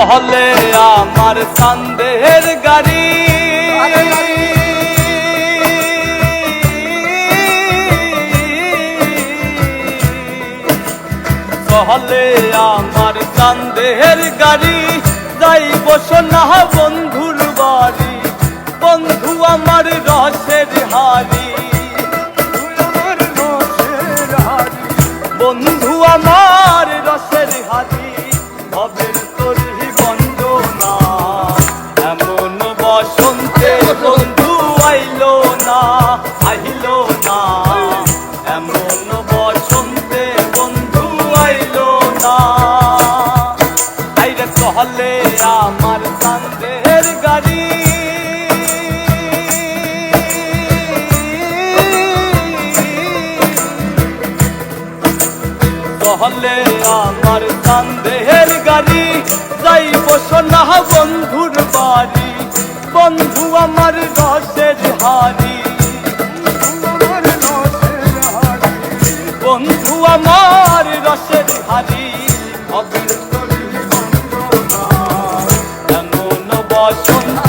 হলে আমার চাঁদের গাড়ি হলে আমার চাঁদের গাড়ি যাইব সোনা বন্ধুর বাড়ি বন্ধু আমার রসের হাড়ি বন্ধু আমার রসের হাড়ি হবে তোরই বন্দনা এমন বসন্তে বন্ধু আইলো না এমন বসন্তে বন্ধু আইলো না আইরে চলে আমার চাঁদের গাড়ি চলে আমার চাঁদের গাড়ি যাইব সোনা বন্ধুর বাড়ি বন্ধু আমার রসের হাড়ি বন্ধু আমার রসের হাড়ি হবে এমন বসন্ত